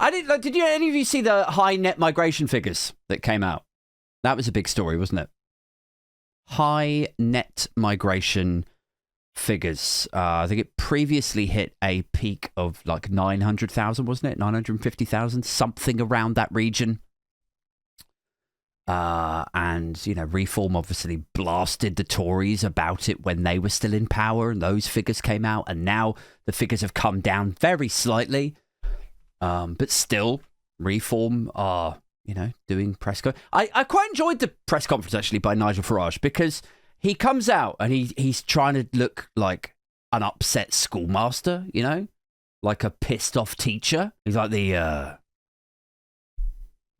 Did any of you see the high net migration figures that came out? That was a big story, wasn't it? High net migration figures. I think it previously hit a peak of like 900,000, wasn't it? 950,000, something around that region. And, Reform obviously blasted the Tories about it when they were still in power, and those figures came out, and now the figures have come down very slightly. But still, Reform are, doing press conference. I quite enjoyed the press conference, actually, by Nigel Farage, because he comes out and he's trying to look like an upset schoolmaster, like a pissed off teacher. He's like,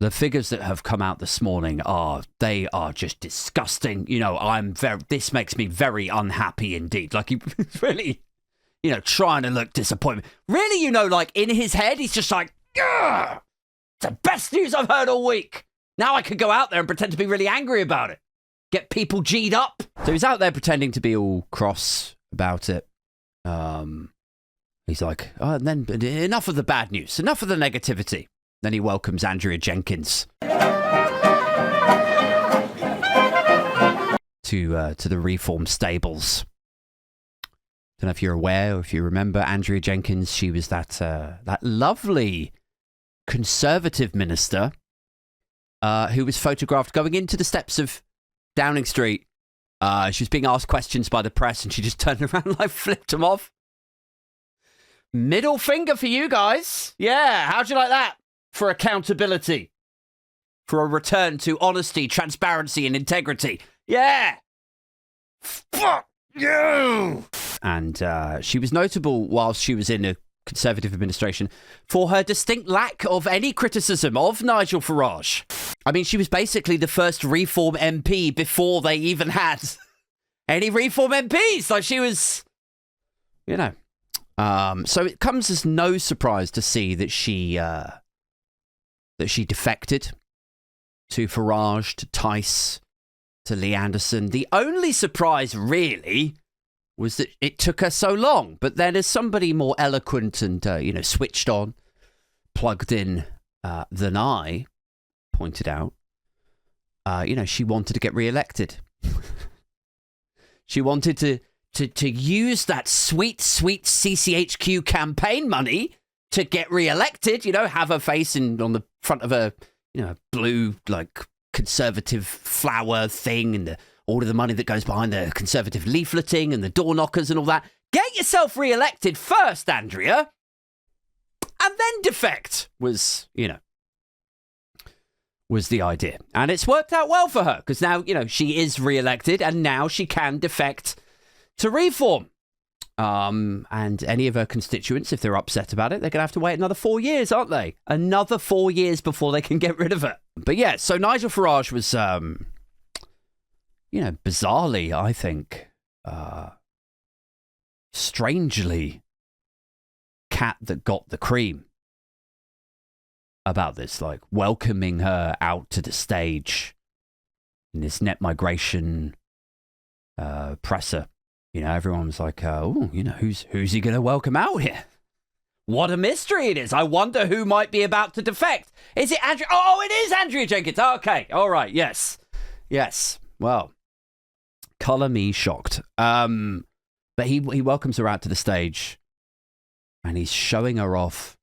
the figures that have come out this morning they are just disgusting. This makes me very unhappy indeed. Like, he really, trying to look disappointed. Really, like in his head, he's just like, "Ugh, it's the best news I've heard all week. Now I could go out there and pretend to be really angry about it. Get people G'd up." So he's out there pretending to be all cross about it. He's like, and then enough of the bad news, enough of the negativity. Then he welcomes Andrea Jenkyns to the Reform stables. Don't know if you're aware or if you remember Andrea Jenkyns. She was that lovely Conservative minister who was photographed going into the steps of Downing Street. She was being asked questions by the press, and she just turned around and flipped them off. Middle finger for you guys. Yeah, how'd you like that? For accountability. For a return to honesty, transparency, and integrity. Yeah. Fuck you. And she was notable whilst she was in a Conservative administration for her distinct lack of any criticism of Nigel Farage. I mean, she was basically the first Reform MP before they even had any Reform MPs. Like, she was, So it comes as no surprise to see that she defected to Farage, to Tice, to Lee Anderson. The only surprise, really, was that it took her so long. But then, as somebody more eloquent and, switched on, plugged in than I pointed out, she wanted to get re-elected. She wanted to use that sweet, sweet CCHQ campaign money to get re-elected, have her face on the front of a, blue, Conservative flower thing, and all of the money that goes behind the Conservative leafleting and the door knockers and all that. Get yourself re-elected first, Andrea, and then defect was the idea. And it's worked out well for her, because now, she is re-elected, and now she can defect to Reform. And any of her constituents, if they're upset about it, they're going to have to wait another 4 years, aren't they? Another 4 years before they can get rid of it. But yeah, so Nigel Farage was, bizarrely, I think, strangely, cat that got the cream about this, welcoming her out to the stage in this net migration presser. Everyone was like, who's he going to welcome out here? What a mystery it is. I wonder who might be about to defect. Is it Andrea? Oh, it is Andrea Jenkyns. Okay. All right. Yes. Well, colour me shocked. But he welcomes her out to the stage, and he's showing her off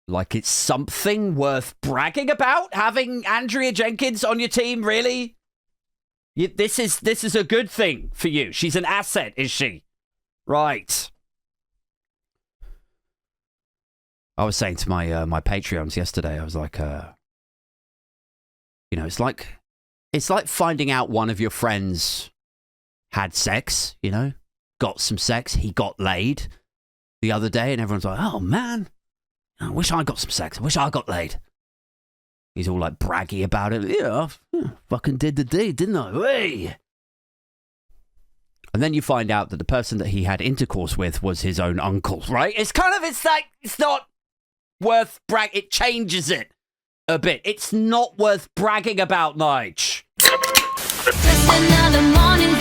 like it's something worth bragging about, having Andrea Jenkyns on your team, really? This is a good thing for you. She's an asset, is she? Right. I was saying to my Patreons yesterday, I was like, it's like finding out one of your friends had sex, got some sex, he got laid the other day, and everyone's like, oh man, I wish I got some sex, I wish I got laid. He's all braggy about it. Yeah, I fucking did the deed, didn't I? Hey! And then you find out that the person that he had intercourse with was his own uncle, right? It's not worth it changes it a bit. It's not worth bragging about, Nige. Just another morning